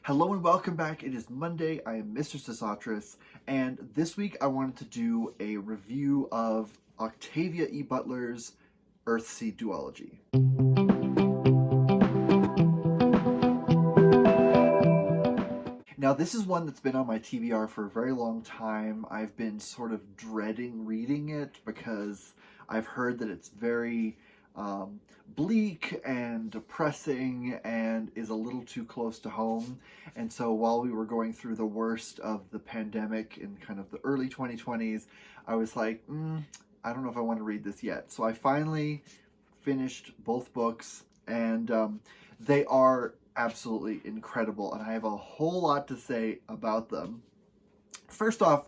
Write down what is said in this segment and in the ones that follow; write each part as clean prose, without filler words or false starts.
Hello and welcome back. It is Monday. I am Mr. Sesotris, and this week I wanted to do a review of Octavia E. Butler's Earthseed Duology. Now, this is one that's been on my TBR for a very long time. I've been sort of dreading reading it because I've heard that it's very bleak and depressing and is a little too close to home. And so while we were going through the worst of the pandemic in kind of the early 2020s, I was like, I don't know if I want to read this yet. So I finally finished both books, and they are absolutely incredible, and I have a whole lot to say about them. First off,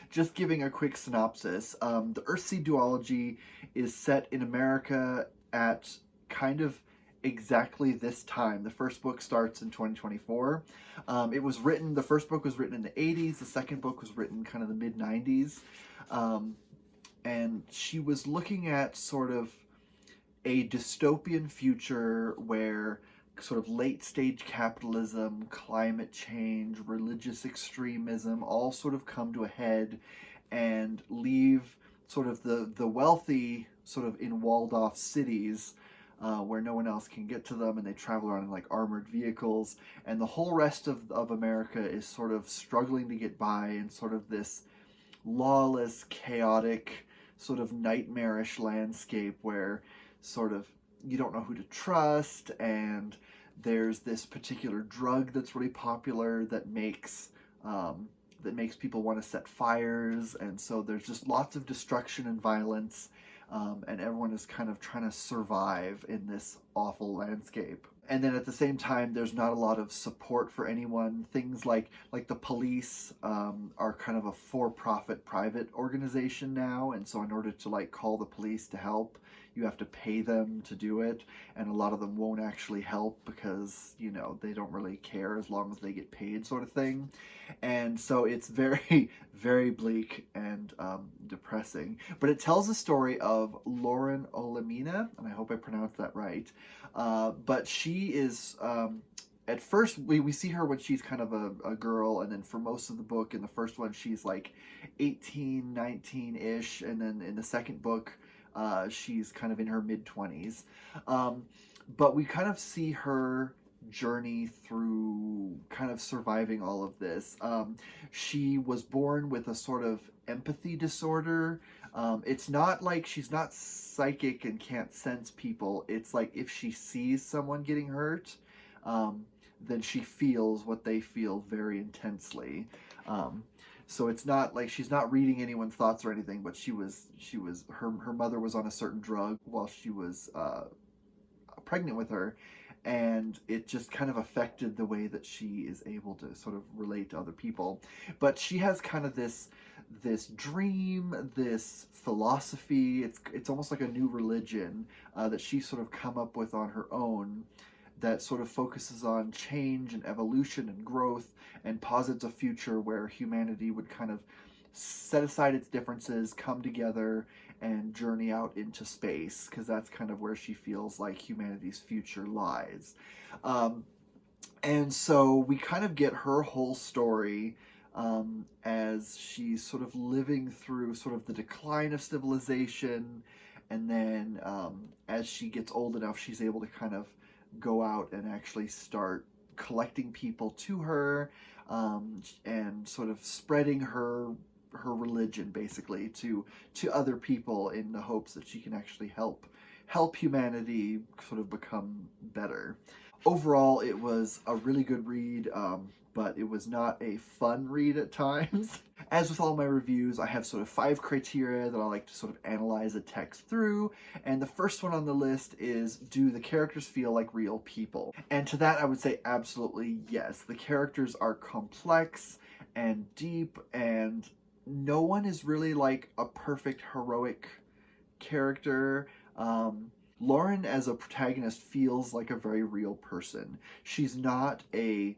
just giving a quick synopsis, the Earthseed Duology is set in America at kind of exactly this time. The first book starts in 2024. The first book was written in the 80s, the second book was written kind of the mid 90s. And she was looking at sort of a dystopian future where sort of late stage capitalism, climate change, religious extremism all sort of come to a head and leave sort of the wealthy sort of in walled off cities where no one else can get to them, and they travel around in like armored vehicles, and the whole rest of America is sort of struggling to get by in sort of this lawless, chaotic, sort of nightmarish landscape where sort of you don't know who to trust, and there's this particular drug that's really popular that makes people want to set fires, and so there's just lots of destruction and violence, and everyone is kind of trying to survive in this awful landscape. And then at the same time, there's not a lot of support for anyone. Things like the police are kind of a for-profit private organization now, and so in order to like call the police to help, you have to pay them to do it, and a lot of them won't actually help because, you know, they don't really care as long as they get paid, sort of thing. And so it's very, very bleak and depressing. But it tells the story of Lauren Olamina, and I hope I pronounced that right. But she is, at first, we see her when she's kind of a girl, and then for most of the book, in the first one, she's like 18, 19-ish, and then in the second book, she's kind of in her mid-20s. But we kind of see her journey through kind of surviving all of this. She was born with a sort of empathy disorder. It's not like she's not psychic and can't sense people. It's like if she sees someone getting hurt, then she feels what they feel very intensely. So it's not like she's not reading anyone's thoughts or anything, but her mother was on a certain drug while she was pregnant with her, and it just kind of affected the way that she is able to sort of relate to other people. But she has kind of this dream, this philosophy. It's almost like a new religion that she sort of come up with on her own, that sort of focuses on change and evolution and growth, and posits a future where humanity would kind of set aside its differences, come together, and journey out into space, because that's kind of where she feels like humanity's future lies. And so we kind of get her whole story as she's sort of living through sort of the decline of civilization, and then as she gets old enough, she's able to kind of go out and actually start collecting people to her, and sort of spreading her religion basically to other people in the hopes that she can actually help humanity sort of become better. Overall, it was a really good read, but it was not a fun read at times. As with all my reviews, I have sort of 5 criteria that I like to sort of analyze a text through, and the first one on the list is, do the characters feel like real people? And to that I would say absolutely yes. The characters are complex and deep, and no one is really like a perfect heroic character. Lauren as a protagonist feels like a very real person. She's not a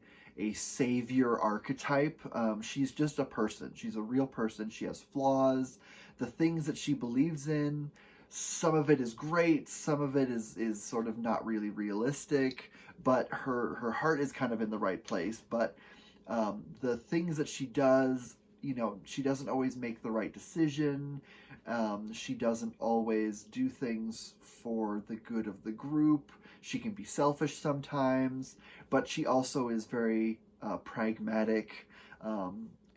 savior archetype. She's just a person. She's a real person. She has flaws. The things that she believes in, some of it is great, some of it is sort of not really realistic, but her heart is kind of in the right place. But the things that she does, she doesn't always make the right decision. She doesn't always do things for the good of the group. She can be selfish sometimes, but she also is very pragmatic,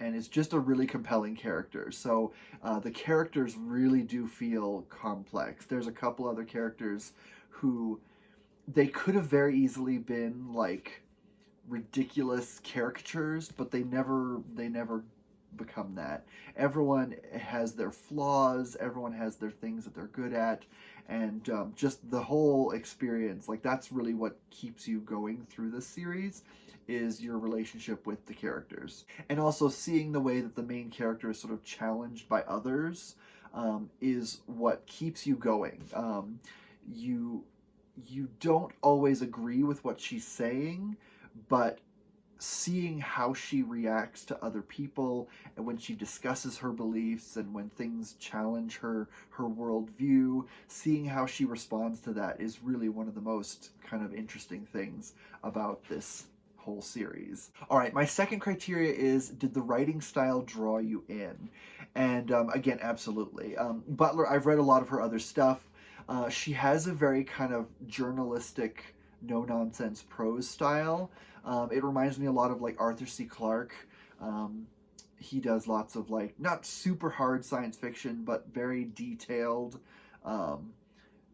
and is just a really compelling character. So the characters really do feel complex. There's a couple other characters who they could have very easily been like ridiculous caricatures, but they never become that. Everyone has their flaws, everyone has their things that they're good at, and just the whole experience, like that's really what keeps you going through this series, is your relationship with the characters. And also seeing the way that the main character is sort of challenged by others, is what keeps you going. You don't always agree with what she's saying, but seeing how she reacts to other people, and when she discusses her beliefs, and when things challenge her worldview, seeing how she responds to that is really one of the most kind of interesting things about this whole series. All right, my second criteria is, did the writing style draw you in? And again, absolutely. Butler, I've read a lot of her other stuff. She has a very kind of journalistic, no-nonsense prose style. It reminds me a lot of like Arthur C. Clarke. He does lots of like, not super hard science fiction, but very detailed,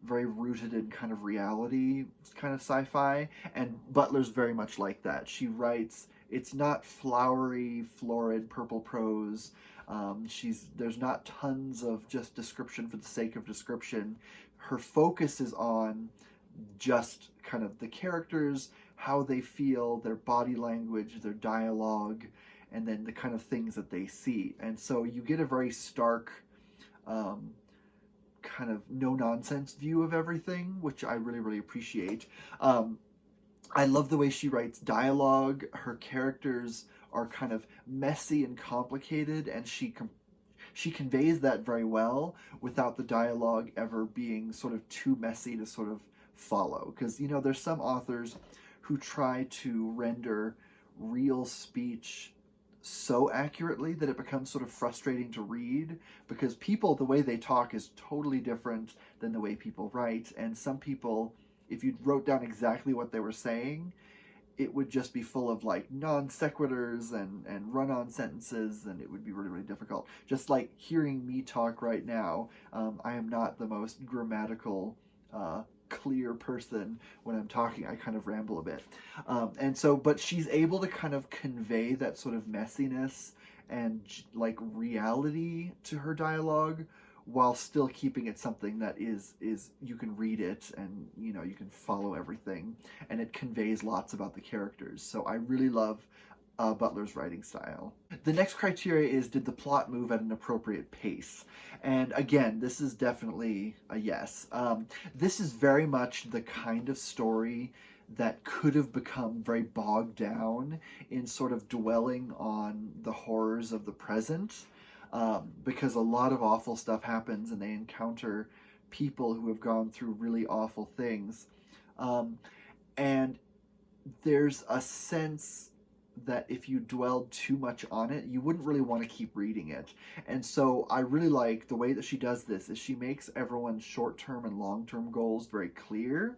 very rooted in kind of reality, kind of sci-fi. And Butler's very much like that. She writes, it's not flowery, florid, purple prose. There's not tons of just description for the sake of description. Her focus is on just kind of the characters, how they feel, their body language, their dialogue, and then the kind of things that they see. And so you get a very stark, kind of no-nonsense view of everything, which I really, really appreciate. I love the way she writes dialogue. Her characters are kind of messy and complicated, and she conveys that very well without the dialogue ever being sort of too messy to sort of follow. Because, there's some authors who try to render real speech so accurately that it becomes sort of frustrating to read, because people, the way they talk is totally different than the way people write. And some people, if you wrote down exactly what they were saying, it would just be full of like non sequiturs and run-on sentences, and it would be really, really difficult. Just like hearing me talk right now, I am not the most grammatical, clear person when I'm talking. I kind of ramble a bit. But she's able to kind of convey that sort of messiness and like reality to her dialogue, while still keeping it something that is you can read it, and you can follow everything, and it conveys lots about the characters. So I really love Butler's writing style. The next criteria is, did the plot move at an appropriate pace? And again, this is definitely a yes. This is very much the kind of story that could have become very bogged down in sort of dwelling on the horrors of the present, because a lot of awful stuff happens, and they encounter people who have gone through really awful things. And there's a sense that if you dwelled too much on it, you wouldn't really want to keep reading it. And so I really like the way that she does this, is she makes everyone's short-term and long-term goals very clear.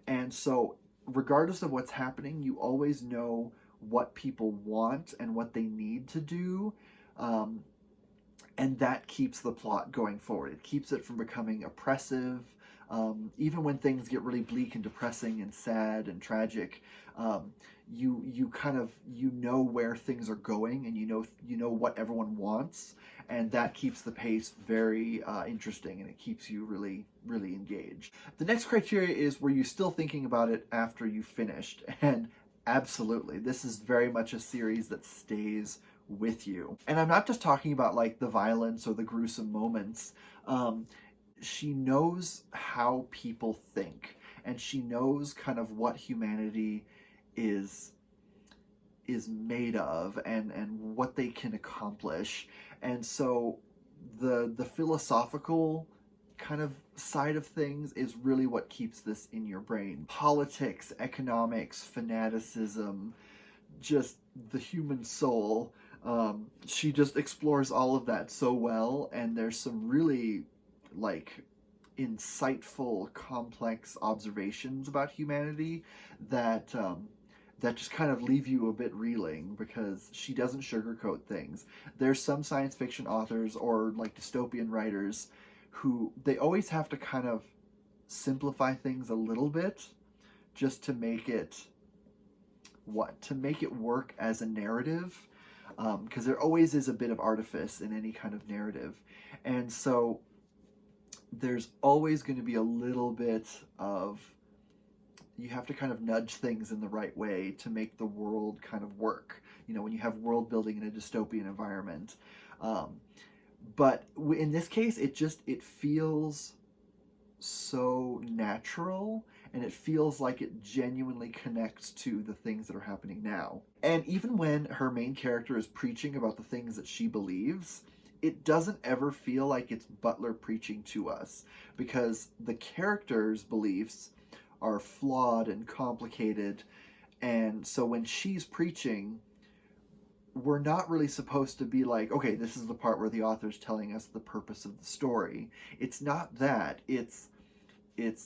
And so regardless of what's happening, you always know what people want and what they need to do. And that keeps the plot going forward. It keeps it from becoming oppressive. Even when things get really bleak and depressing and sad and tragic, you kind of know where things are going, and you know what everyone wants, and that keeps the pace very interesting, and it keeps you really, really engaged. The next criteria is, were you still thinking about it after you finished? And absolutely, this is very much a series that stays with you. And I'm not just talking about like the violence or the gruesome moments. She knows how people think, and she knows kind of what humanity is made of, and what they can accomplish. And so the philosophical kind of side of things is really what keeps this in your brain. Politics, economics, fanaticism, just the human soul. She just explores all of that so well, and there's some really like insightful, complex observations about humanity that that just kind of leave you a bit reeling, because she doesn't sugarcoat things. There's some science fiction authors or like dystopian writers who they always have to kind of simplify things a little bit just to make it work as a narrative, because there always is a bit of artifice in any kind of narrative, and so there's always going to be a little bit of, you have to kind of nudge things in the right way to make the world kind of work, when you have world building in a dystopian environment. But in this case, it feels so natural, and it feels like it genuinely connects to the things that are happening now. And even when her main character is preaching about the things that she believes, it doesn't ever feel like it's Butler preaching to us, because the character's beliefs are flawed and complicated, and so when she's preaching, we're not really supposed to be like, okay, this is the part where the author's telling us the purpose of the story. It's not that. It's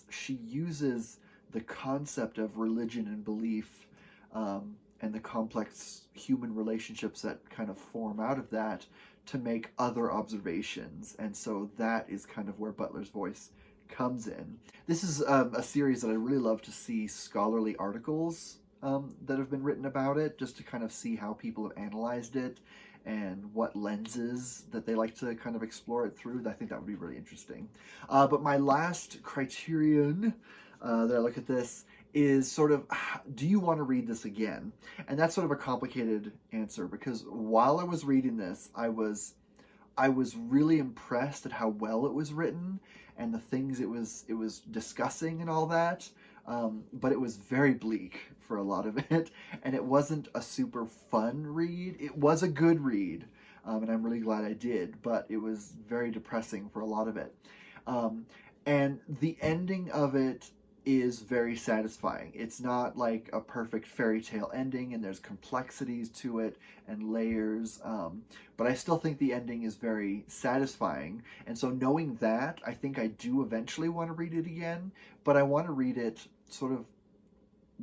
she uses the concept of religion and belief, and the complex human relationships that kind of form out of that to make other observations. And so that is kind of where Butler's voice comes in. This is a series that I really love to see scholarly articles that have been written about it, just to kind of see how people have analyzed it and what lenses that they like to kind of explore it through. I think that would be really interesting. But my last criterion that I look at this is sort of, do you want to read this again? And that's sort of a complicated answer, because while I was reading this, I was really impressed at how well it was written and the things it was discussing and all that. But it was very bleak for a lot of it, and it wasn't a super fun read. It was a good read, and I'm really glad I did, but it was very depressing for a lot of it. And the ending of it is very satisfying. It's not like a perfect fairy tale ending, and there's complexities to it and layers, but I still think the ending is very satisfying. And so knowing that, I think I do eventually want to read it again, but I want to read it sort of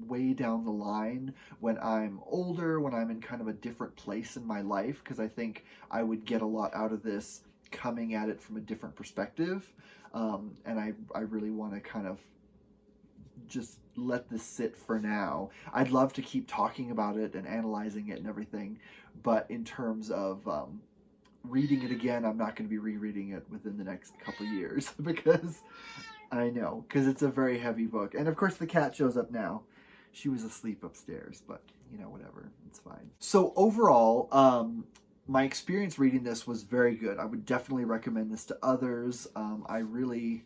way down the line when I'm older, when I'm in kind of a different place in my life, because I think I would get a lot out of this coming at it from a different perspective. And I really want to kind of just let this sit for now. I'd love to keep talking about it and analyzing it and everything, but in terms of reading it again, I'm not going to be rereading it within the next couple years, because it's a very heavy book. And of course the cat shows up now. She was asleep upstairs, but whatever, it's fine. So overall, my experience reading this was very good. I would definitely recommend this to others. I really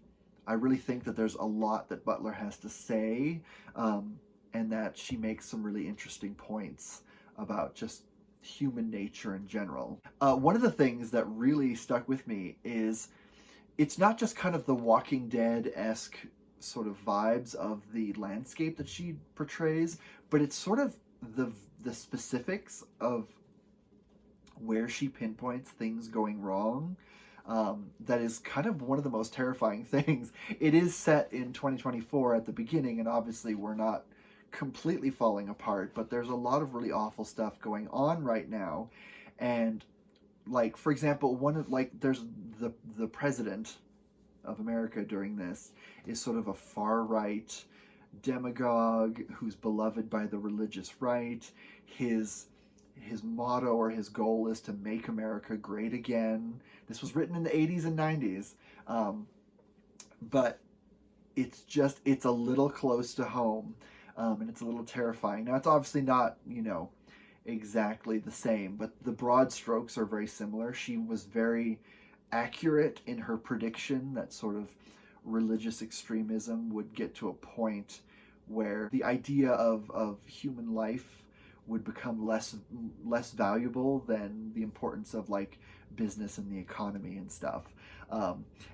think that there's a lot that Butler has to say, and that she makes some really interesting points about just human nature in general. One of the things that really stuck with me is it's not just kind of the Walking Dead-esque sort of vibes of the landscape that she portrays, but it's sort of the specifics of where she pinpoints things going wrong. That is kind of one of the most terrifying things. It is set in 2024 at the beginning, and obviously we're not completely falling apart, but there's a lot of really awful stuff going on right now. And like, for example, there's the president of America during this is sort of a far-right demagogue who's beloved by the religious right. His motto or his goal is to make America great again. This was written in the 80s and 90s. But it's a little close to home, and it's a little terrifying. Now, it's obviously not, exactly the same, but the broad strokes are very similar. She was very accurate in her prediction that sort of religious extremism would get to a point where the idea of human life would become less valuable than the importance of like business and the economy and stuff.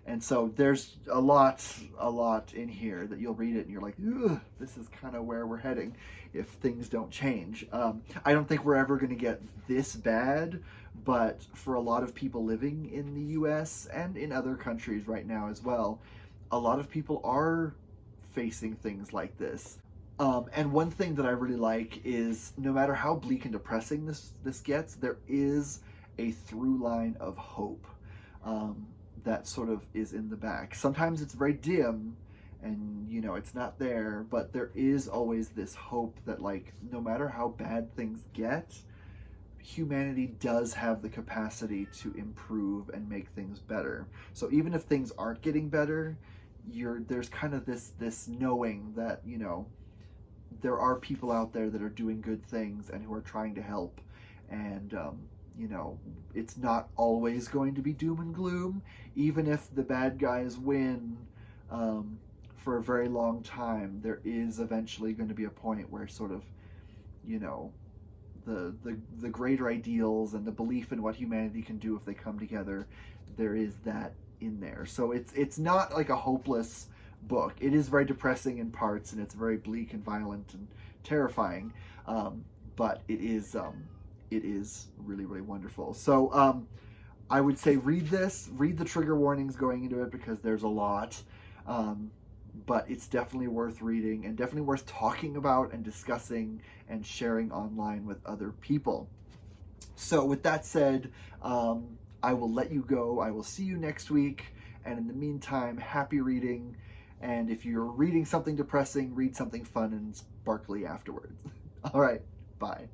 And so there's a lot in here that you'll read it and you're like, ugh, this is kind of where we're heading if things don't change. I don't think we're ever going to get this bad, but for a lot of people living in the US and in other countries right now as well, a lot of people are facing things like this. And one thing that I really like is no matter how bleak and depressing this gets, there is a through line of hope that sort of is in the back. Sometimes it's very dim and, you know, it's not there, but there is always this hope that, like, no matter how bad things get, humanity does have the capacity to improve and make things better. So even if things aren't getting better, there's kind of this knowing that, you know, there are people out there that are doing good things and who are trying to help. And you know, it's not always going to be doom and gloom, even if the bad guys win for a very long time. There is eventually going to be a point where sort of, you know, the greater ideals and the belief in what humanity can do if they come together, there is that in there. So it's not like a hopeless book. It is very depressing in parts, and it's very bleak and violent and terrifying, but it is really, really wonderful. So I would say read the trigger warnings going into it, because there's a lot, but it's definitely worth reading and definitely worth talking about and discussing and sharing online with other people. So with that said, I will let you go. I will see you next week, and in the meantime, happy reading. And if you're reading something depressing, read something fun and sparkly afterwards. All right, bye.